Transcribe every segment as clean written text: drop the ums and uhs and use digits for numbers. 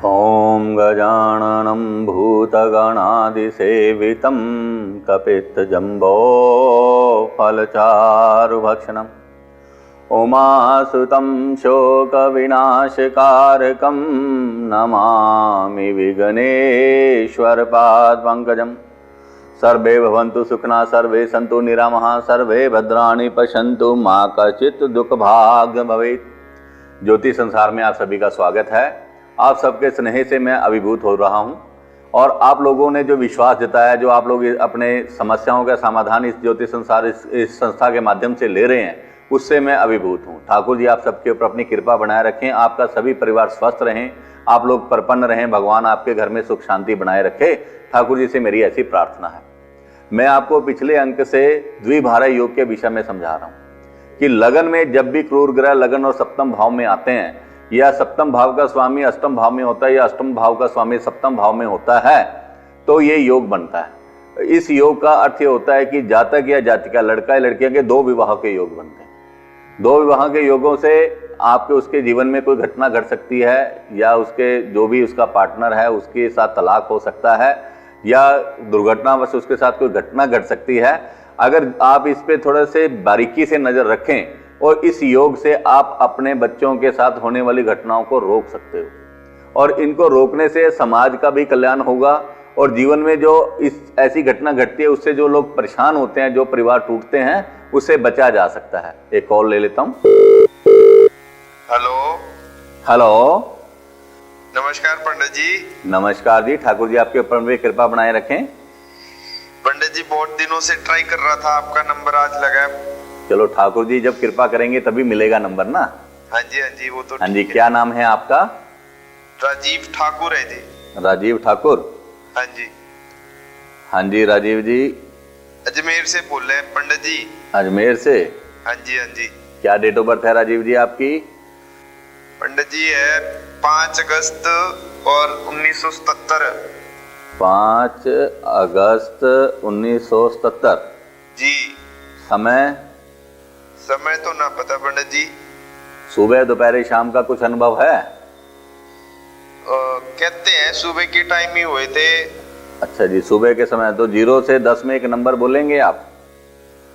ॐ गजाननं भूतगणादिसेवितं कपित्थजम्बोफलचारुभक्षणम् उमासुतं शोकविनाशकारकं नमामि विघ्नेश्वरपादपङ्कजम्। सर्वे भवन्तु सुखिनः, सर्वे सन्तु निरामः, सर्वे भद्राणि पश्यन्तु, मा कश्चित् दुःखभाग् भवेत्। ज्योति संसार में आप सभी का स्वागत है। आप सबके स्नेह से मैं अभिभूत हो रहा हूं और आप लोगों ने जो विश्वास जताया, जो आप लोग अपने समस्याओं का समाधान इस ज्योति संसार इस संस्था के माध्यम से ले रहे हैं, उससे मैं अभिभूत हूं। ठाकुर जी आप सबके ऊपर अपनी कृपा बनाए रखें, आपका सभी परिवार स्वस्थ रहें, आप लोग प्रपन्न रहें, भगवान आपके घर में सुख शांति बनाए रखे। ठाकुर जी से मेरी ऐसी प्रार्थना है। मैं आपको पिछले अंक से द्विभारय योग के विषय में समझा रहा हूं कि लगन में जब भी क्रूर ग्रह लगन और सप्तम भाव में आते हैं, या सप्तम भाव का स्वामी अष्टम भाव में होता है या अष्टम भाव का स्वामी सप्तम भाव में होता है, तो ये योग बनता है। इस योग का अर्थ ये होता है कि जातक या जातिका, लड़का या लड़कियां के दो विवाह के योग बनते हैं। दो विवाह के योगों से आपके उसके जीवन में कोई घटना घट सकती है, या उसके जो भी उसका पार्टनर है उसके साथ तलाक हो सकता है, या दुर्घटनावश उसके साथ कोई घटना घट सकती है। अगर आप इस पे थोड़े से बारीकी से नजर रखें और इस योग से आप अपने बच्चों के साथ होने वाली घटनाओं को रोक सकते हो, और इनको रोकने से समाज का भी कल्याण होगा, और जीवन में जो इस ऐसी घटना घटती है उससे जो लोग परेशान होते हैं, जो परिवार टूटते हैं, उससे बचा जा सकता है। एक कॉल ले लेता हूँ। हेलो हेलो, नमस्कार पंडित जी। नमस्कार जी। ठाकुर जी आपके ऊपर में कृपा बनाए रखें। पंडित जी बहुत दिनों से ट्राई कर रहा था, आपका नंबर आज लगा। चलो ठाकुर जी जब कृपा करेंगे तभी मिलेगा नंबर ना। हाँ जी वो तो हाँ जी। ठीक है। क्या नाम है आपका? राजीव ठाकुर है जी। राजीव ठाकुर। हाँ जी। हाँ जी राजीव जी। अजमेर से बोल रहे हैं पंडित जी। अजमेर से? हाँ जी। क्या डेट ऑफ बर्थ है राजीव जी आपकी? पंडित जी है 5 अगस्त और 1977। 5 अगस्त 1977 जी। समय तो ना पता पंडित जी। सुबह दोपहर शाम का कुछ अनुभव है? कहते हैं सुबह के टाइम ही हुए थे। अच्छा जी, सुबह के समय। तो 0 से 10 में एक नंबर बोलेंगे आप?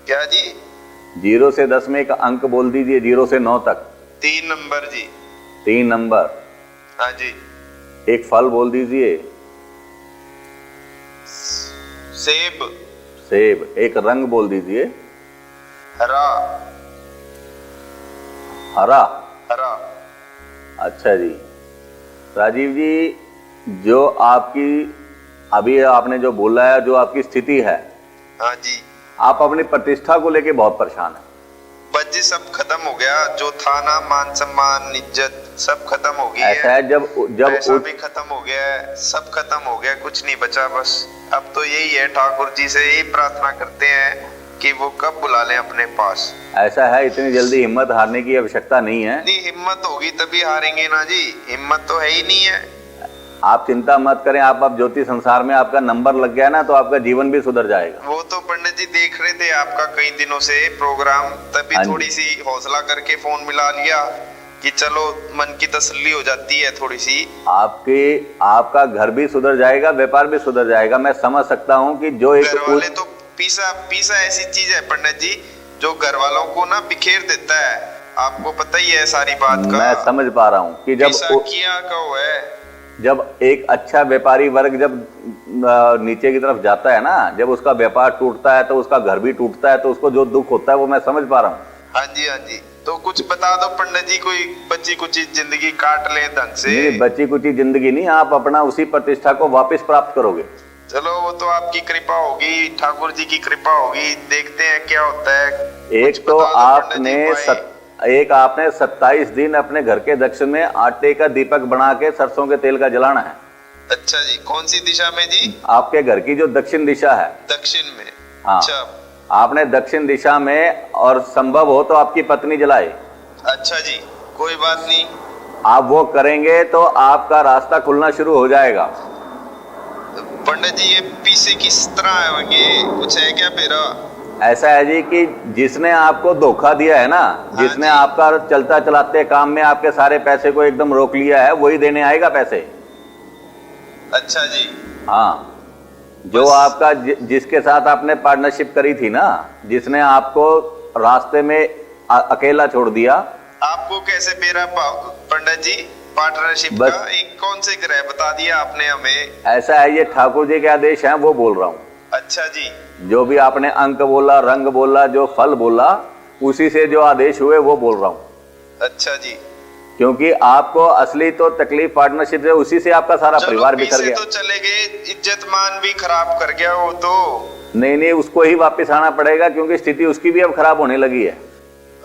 क्या जी? 0 से 10 में एक अंक बोल दीजिए, 0 से 9 तक। 3 नंबर जी। 3 नंबर। हाँ जी। एक फल बोल दीजिए। सेब। सेब। एक रंग बोल दीजिए। हरा। हरा। हरा। अच्छा जी। राजीव जी, जो आपकी अभी आपने जो बोला है, जो आपकी स्थिति है, हाँ जी, आप अपनी प्रतिष्ठा को लेके बहुत परेशान है। बस जी सब खत्म हो गया, जो था ना, मान सम्मान इज्जत सब खत्म हो गई ऐसा है, जब पैसा भी खत्म हो गया है, सब खत्म हो गया, कुछ नहीं बचा। बस अब तो यही है, ठाकुर जी से यही प्रार्थना करते हैं कि वो कब बुला लें अपने पास। ऐसा है, इतनी जल्दी हिम्मत हारने की आवश्यकता नहीं है। नहीं, हिम्मत होगी तभी हारेंगे ना जी, हिम्मत तो है ही नहीं है। आप चिंता मत करें। आप अब ज्योति संसार में आपका नंबर लग गया ना, तो आपका जीवन भी सुधर जाएगा। वो तो पंडित जी देख रहे थे आपका कई दिनों से प्रोग्राम, तभी थोड़ी सी हौसला करके फोन मिला लिया कि चलो मन की तसल्ली हो जाती है थोड़ी सी। आपका घर भी सुधर जाएगा, व्यापार भी सुधर जाएगा। मैं समझ सकता हूँ कि जो एक घर वाले तो पीसा ऐसी चीज है पंडित जी, जो घर वालों को ना बिखेर देता है। आपको पता ही है सारी बात का। मैं समझ पा रहा हूँ कि जब एक अच्छा व्यापारी वर्ग जब नीचे की तरफ जाता है ना, जब उसका व्यापार टूटता है तो उसका घर भी टूटता है, तो उसको जो दुख होता है वो मैं समझ पा रहा हूँ। हाँ जी। तो कुछ बता दो पंडित जी, कोई बची कुची जिंदगी काट ले ढंग से। नहीं, बची कुची जिंदगी नहीं, आप अपना उसी प्रतिष्ठा को वापस प्राप्त करोगे। चलो वो तो आपकी कृपा होगी, ठाकुर जी की कृपा होगी, देखते हैं क्या होता है। एक तो आपने 27 दिन अपने घर के दक्षिण में आटे का दीपक बना के सरसों के तेल का जलाना है। अच्छा जी, कौन सी दिशा में जी? आपके घर की जो दक्षिण दिशा है। दक्षिण में? हाँ। अच्छा। आपने दक्षिण दिशा में, और संभव हो तो आपकी पत्नी जलाए। अच्छा जी, कोई बात नहीं। आप वो करेंगे तो आपका रास्ता खुलना शुरू हो जाएगा। पंडित जी ये पीछे किस तरह आएंगे, कुछ है क्या मेरा? ऐसा है जी कि जिसने आपको धोखा दिया है ना, जिसने आपका चलता चलाते काम में आपके सारे पैसे को एकदम रोक लिया है, वही देने आएगा पैसे। अच्छा जी। हाँ, जो बस। आपका जिसके साथ आपने पार्टनरशिप करी थी ना, जिसने आपको रास्ते में अकेला छोड़ दिया। आपको कैसे मेरा पंडित जी पार्टनरशिप बस। का एक कौन से ग्रह बता दिया आपने हमें? ऐसा है, ये ठाकुर जी के आदेश हैं, वो बोल रहा हूँ। अच्छा जी। जो भी आपने अंक बोला, रंग बोला, जो फल बोला, उसी से जो आदेश हुए वो बोल रहा हूँ। अच्छा जी। क्योंकि आपको असली तो तकलीफ पार्टनरशिप से, उसी से आपका सारा परिवार बिखर गया। तो चले गए, इज्जत मान भी खराब कर गया वो तो। नहीं, उसको ही वापस आना पड़ेगा, क्योंकि स्थिति उसकी भी अब खराब होने लगी है।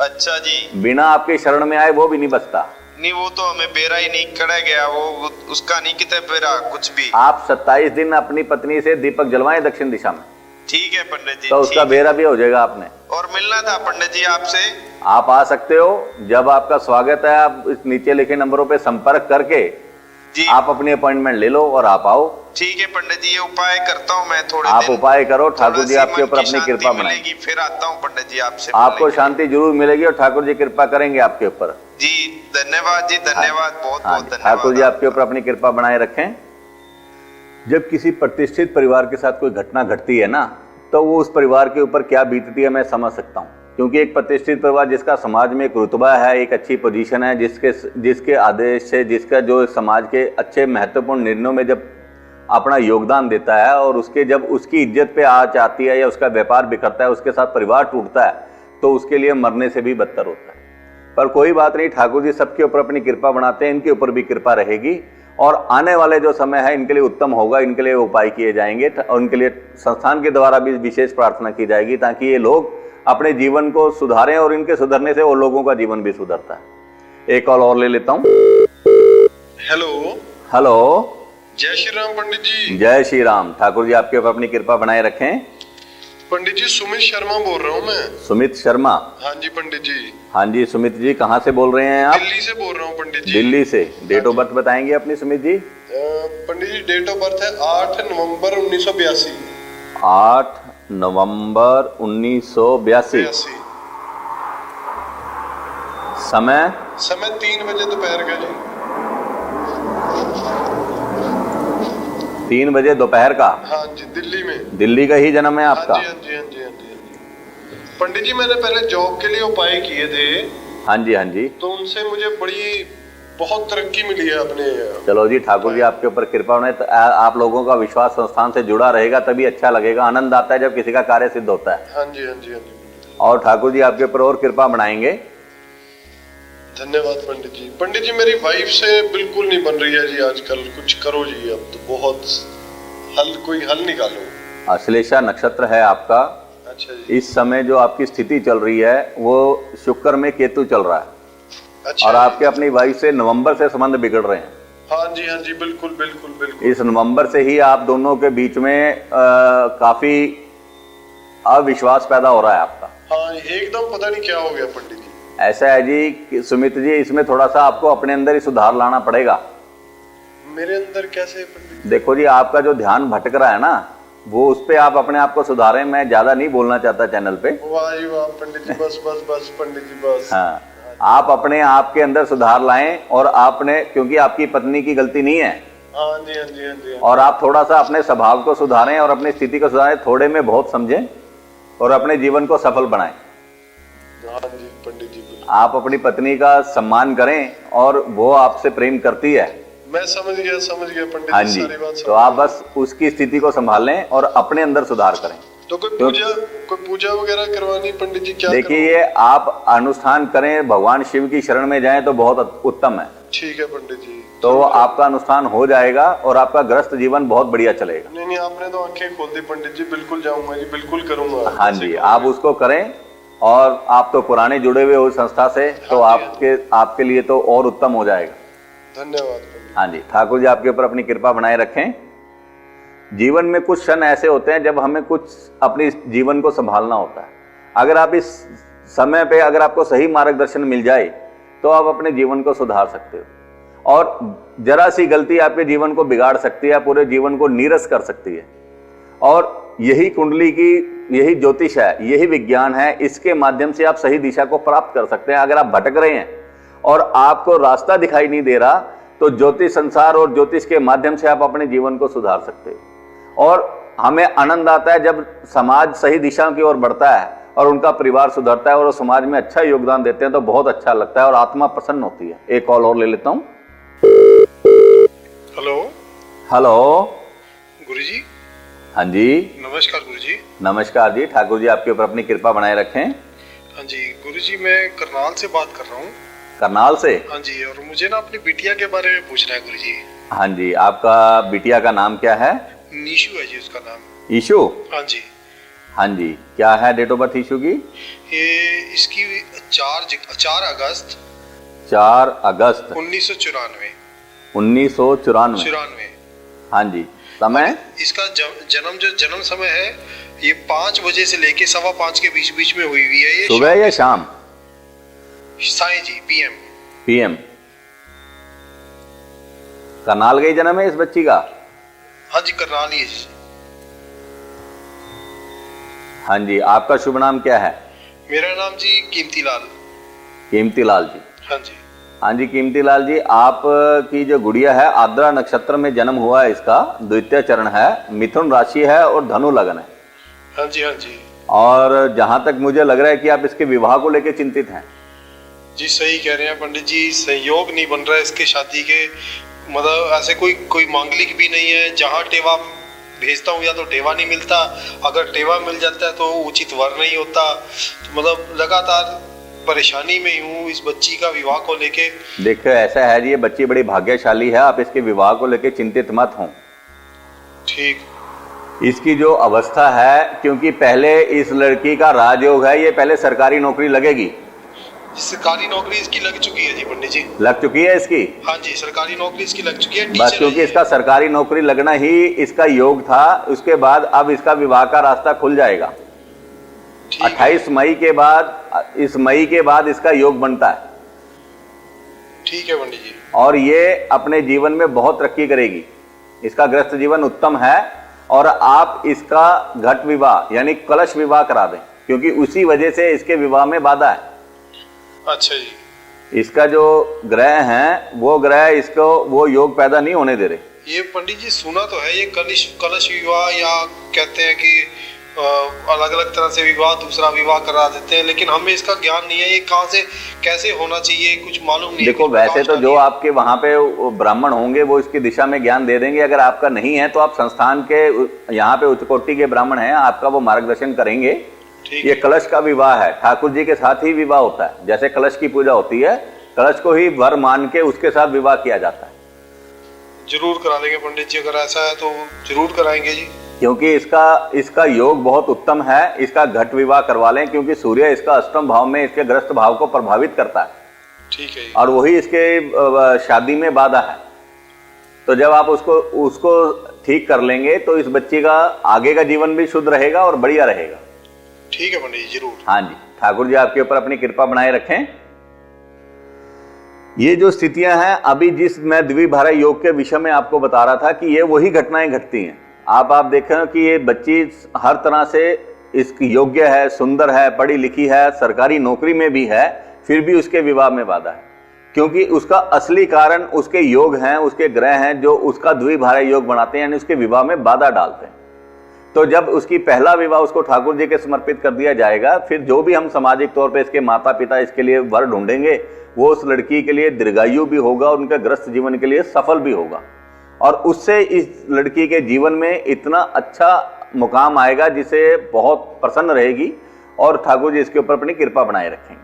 अच्छा जी। बिना आपके शरण में आए वो भी नहीं बचता। नहीं, वो तो हमें बेरा ही नहीं कड़ा गया, वो उसका नहीं कितने बेरा कुछ भी। आप 27 दिन अपनी पत्नी से दीपक जलवाएं दक्षिण दिशा में। ठीक है पंडित जी। तो उसका बेरा भी हो जाएगा आपने। और मिलना था पंडित जी आपसे। आप आ सकते हो, जब आपका स्वागत है। आप इस नीचे लिखे नंबरों पे संपर्क करके जी आप अपनी अपॉइंटमेंट ले लो और आप आओ। ठीक है पंडित जी, ये उपाय करता हूँ मैं थोड़े आप दिन। उपाय करो, ठाकुर जी थोड़ा सी आपके मन ऊपर की अपनी शांति कृपा बनाए। मिलेगी, फिर आता हूँ पंडित जी आपसे आपको मिलने। शांति जरूर मिलेगी और ठाकुर जी कृपा करेंगे आपके ऊपर। जी धन्यवाद जी, धन्यवाद, बहुत हाँ, बहुत धन्यवाद। ठाकुर जी आपके ऊपर अपनी कृपा बनाए रखें। जब किसी प्रतिष्ठित परिवार के साथ कोई घटना घटती है ना, तो वो उस परिवार के ऊपर क्या बीतती है मैं समझ सकता हूँ। क्योंकि एक प्रतिष्ठित परिवार जिसका समाज में एक रुतबा है, एक अच्छी पोजीशन है, जिसके आदेश से, जिसका जो समाज के अच्छे महत्वपूर्ण निर्णयों में जब अपना योगदान देता है, और उसके जब उसकी इज्जत पे आँच आती है या उसका व्यापार बिखरता है, उसके साथ परिवार टूटता है, तो उसके लिए मरने से भी बदतर होता है। पर कोई बात नहीं, ठाकुर जी सबके ऊपर अपनी कृपा बनाते हैं, इनके ऊपर भी कृपा रहेगी। और आने वाले जो समय है इनके लिए उत्तम होगा, इनके लिए उपाय किए जाएंगे और उनके लिए संस्थान के द्वारा भी विशेष प्रार्थना की जाएगी, ताकि ये लोग अपने जीवन को सुधारें और इनके सुधरने से और लोगों का जीवन भी सुधरता है। एक कॉल और ले लेता हूँ। हेलो। हेलो, जय श्री राम पंडित जी। जय श्री राम। ठाकुर जी आपके ऊपर अपनी कृपा बनाए रखें। पंडित जी सुमित शर्मा बोल रहा हूँ मैं। सुमित शर्मा? हाँ जी पंडित जी। हाँ जी सुमित जी, कहाँ से बोल रहे हैं आप? दिल्ली से बोल रहा हूँ पंडित जी। दिल्ली से। डेट ऑफ बर्थ बताएंगे अपनी सुमित जी? पंडित जी डेट ऑफ बर्थ है 8 नवंबर 1982। 8 नवंबर 1982। समय? समय 3 बजे दोपहर का जी। 3 बजे दोपहर का? हाँ जी, दिल्ली में। दिल्ली का ही जन्म है आपका? हाँ जी, हाँ जी, हाँ जी, हाँ जी। पंडित जी मैंने पहले जॉब के लिए उपाय किए थे। हाँ जी, हाँ जी। तो उनसे मुझे बहुत तरक्की मिली है अपने। चलो जी, ठाकुर जी आपके ऊपर कृपा होने, तो आप लोगों का विश्वास संस्थान से जुड़ा रहेगा, तभी अच्छा लगेगा। आनंद आता है जब किसी का कार्य सिद्ध होता है। हाँ जी, हाँ जी, हाँ जी। और ठाकुर जी आपके ऊपर और कृपा बनाएंगे। धन्यवाद पंडित जी। पंडित जी मेरी वाइफ से बिल्कुल नहीं बन रही है जी आजकल, कुछ करो जी, अब तो बहुत कोई हल निकालो। अश्लेषा नक्षत्र है आपका। अच्छा जी। इस समय जो आपकी स्थिति चल रही है वो शुक्र में केतु चल रहा है। अच्छा। और आपके अपनी वाइफ से नवंबर से संबंध बिगड़ रहे हैं। हाँ जी, हाँ जी, बिल्कुल बिल्कुल बिल्कुल। इस नवंबर से ही आप दोनों के बीच में काफी अविश्वास पैदा हो रहा है आपका। हाँ एकदम पता नहीं क्या हो गया पंडित जी। ऐसा है जी कि सुमित जी, इसमें थोड़ा सा आपको अपने अंदर ही सुधार लाना पड़ेगा। मेरे अंदर कैसे पंडित जी? देखो जी, आपका जो ध्यान भटक रहा है ना, वो उस पे आप अपने आप को सुधारें। मैं ज्यादा नहीं बोलना चाहता चैनल पे। वाह जी वाह पंडित जी, बस बस बस पंडित जी बस। हाँ, आप अपने आप के अंदर सुधार लाएं। और आपने, क्योंकि आपकी पत्नी की गलती नहीं है। हाँ जी, हाँ जी, हाँ जी। और आप थोड़ा सा अपने स्वभाव को सुधारें और अपनी स्थिति को सुधारें, थोड़े में बहुत समझें और अपने जीवन को सफल बनाएं। हाँ जी पंडित जी। आप अपनी पत्नी का सम्मान करें और वो आपसे प्रेम करती है। मैं समझ गया पंडित हाँ जी, जी। सारी बात तो आप बस उसकी स्थिति को संभालें और अपने अंदर सुधार करें। तो कोई पूजा वगैरह करवानी पंडित जी? क्या देखिए, ये आप अनुष्ठान करें, भगवान शिव की शरण में जाएं तो बहुत उत्तम है। ठीक है पंडित जी। तो आपका अनुष्ठान हो जाएगा और आपका ग्रस्त जीवन बहुत बढ़िया चलेगा। नहीं आपने तो आंखें खोल दी पंडित जी, बिल्कुल जाऊंगा जी, बिल्कुल करूंगा। हाँ जी, आप उसको करें। और आप तो पुराने जुड़े हुए हो संस्था से, तो आपके लिए तो और उत्तम हो जाएगा। धन्यवाद। हाँ जी, ठाकुर जी आपके ऊपर अपनी कृपा बनाए रखें। जीवन में कुछ क्षण ऐसे होते हैं जब हमें कुछ अपने जीवन को संभालना होता है। अगर आप इस समय पे, अगर आपको सही मार्गदर्शन मिल जाए तो आप अपने जीवन को सुधार सकते हो। और जरा सी गलती आपके जीवन को बिगाड़ सकती है, पूरे जीवन को नीरस कर सकती है। और यही कुंडली की, यही ज्योतिष है, यही विज्ञान है। इसके माध्यम से आप सही दिशा को प्राप्त कर सकते हैं। अगर आप भटक रहे हैं और आपको रास्ता दिखाई नहीं दे रहा, तो ज्योतिष संसार और ज्योतिष के माध्यम से आप अपने जीवन को सुधार सकते हो। और हमें आनंद आता है जब समाज सही दिशा की ओर बढ़ता है और उनका परिवार सुधरता है और वो समाज में अच्छा योगदान देते हैं, तो बहुत अच्छा लगता है और आत्मा प्रसन्न होती है। एक कॉल और ले लेता हूं। हेलो। हेलो गुरुजी। हाँ जी, नमस्कार गुरुजी। नमस्कार जी। ठाकुर जी आपके ऊपर अपनी कृपा बनाए रखें। हाँ जी गुरुजी, मैं करनाल से बात कर रहा हूँ। करनाल से? हाँ जी, और मुझे ना अपनी बिटिया के बारे में पूछना है गुरुजी। हाँ जी, आपका बिटिया का नाम क्या है? निशु है जी उसका नाम। ईशु? हाँ जी। हाँ जी, क्या है डेट ऑफ बर्थ ईशु की? ये इसकी 4 अगस्त 4 अगस्त 1994। 1994। हाँ जी। समय? इसका जन्म समय है ये 5 बजे से लेके 5:15 के बीच में हुई है। ये सुबह या शाम? साई जी, PM। करनाल का ही जन्म है इस बच्ची का? हाँ जी, करनाल ही है जी। हाँ जी, आपका शुभ नाम क्या है? मेरा नाम जी कीमती लाल। कीमती लाल जी। हाँ जी। हाँ जी कीमती लाल जी, आप की जो गुड़िया है आद्रा नक्षत्र में जन्म हुआ है, इसका द्वितीय चरण है, मिथुन राशि है और धनु लगन है। हाँ जी। हाँ जी। और जहां तक मुझे लग रहा है कि आप इसके विवाह को लेकर चिंतित हैं। जी सही कह रहे हैं पंडित जी, संयोग नहीं बन रहा है इसके शादी के। मतलब ऐसे कोई मांगलिक भी नहीं है। जहाँ टेवा भेजता हूँ या तो टेवा नहीं मिलता, अगर टेवा मिल जाता है तो उचित वर नहीं होता। तो मतलब लगातार परेशानी में हूँ इस बच्ची का विवाह को लेके। देखो ऐसा है जी, ये बच्ची बड़ी भाग्यशाली है, आप इसके विवाह को लेकर चिंतित मत हो। ठीक। इसकी जो अवस्था है, क्योंकि पहले इस लड़की का राजयोग है, ये पहले सरकारी नौकरी लगेगी। सरकारी नौकरी इसकी लग चुकी है जी पंडित जी। लग चुकी है इसकी? हाँ जी, सरकारी नौकरी इसकी लग चुकी है। बस क्योंकि इसका सरकारी नौकरी लगना ही इसका योग था, उसके बाद अब इसका विवाह का रास्ता खुल जाएगा। 28 मई के बाद, इस मई के बाद इसका योग बनता है। ठीक है पंडित जी। और ये अपने जीवन में बहुत तरक्की करेगी। इसका गृहस्थ जीवन उत्तम है और आप इसका घट विवाह यानी कलश विवाह करा दें, क्योंकि उसी वजह से इसके विवाह में बाधा है। अच्छा जी। इसका जो ग्रह हैं वो ग्रह इसको वो योग पैदा नहीं होने दे रहे। ये पंडित जी सुना तो है ये कलश विवाह, या कहते हैं कि अलग अलग तरह से विवाह, दूसरा विवाह करा देते हैं, लेकिन हमें इसका ज्ञान नहीं है। ये कहाँ से कैसे होना चाहिए कुछ मालूम नहीं। देखो वैसे तो जो आपके वहां पे ब्राह्मण होंगे वो इसकी दिशा में ज्ञान दे देंगे। अगर आपका नहीं है तो आप संस्थान के यहाँ पे उच्च कोटि के ब्राह्मण हैं, आपका वो मार्गदर्शन करेंगे। ये कलश का विवाह है, ठाकुर जी के साथ ही विवाह होता है। जैसे कलश की पूजा होती है, कलश को ही वर मान के उसके साथ विवाह किया जाता है। जरूर करा लेंगे पंडित जी, अगर ऐसा है तो जरूर कराएंगे जी। क्योंकि इसका योग बहुत उत्तम है। इसका घट विवाह करवा लें, क्योंकि सूर्य इसका अष्टम भाव में इसके ग्रस्त भाव को प्रभावित करता है। ठीक है। और वही इसके शादी में बाधा है। तो जब आप उसको ठीक कर लेंगे तो इस बच्ची का आगे का जीवन भी शुद्ध रहेगा और बढ़िया रहेगा। ठीक है पंडित जी, जरूर। हाँ जी, ठाकुर जी आपके ऊपर अपनी कृपा बनाए रखें। ये जो स्थितियां हैं अभी जिस मैं द्विभारा योग के विषय में आपको बता रहा था कि ये वही घटनाएं घटती हैं। आप देखें कि ये बच्ची हर तरह से इसकी योग्य है, सुंदर है, पढ़ी लिखी है, सरकारी नौकरी में भी है, फिर भी उसके विवाह में बाधा है। क्योंकि उसका असली कारण उसके योग हैं, उसके ग्रह हैं जो उसका द्विभारा योग बनाते हैं, यानी उसके विवाह में बाधा डालते हैं। तो जब उसकी पहला विवाह उसको ठाकुर जी के समर्पित कर दिया जाएगा, फिर जो भी हम सामाजिक तौर पे इसके माता पिता इसके लिए वर ढूंढेंगे वो उस लड़की के लिए दीर्घायु भी होगा और उनके ग्रस्त जीवन के लिए सफल भी होगा। और उससे इस लड़की के जीवन में इतना अच्छा मुकाम आएगा जिसे बहुत प्रसन्न रहेगी और ठाकुर जी इसके ऊपर अपनी कृपा बनाए रखेंगे।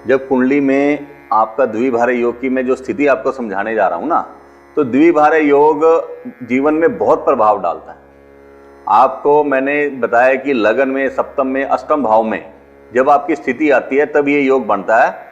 जब कुंडली में आपका द्विभारा योग की मैं जो स्थिति आपको समझाने जा रहा हूं ना, तो द्विभारा योग जीवन में बहुत प्रभाव डालता है। आपको मैंने बताया कि लगन में, सप्तम में, अष्टम भाव में जब आपकी स्थिति आती है तब ये योग बनता है।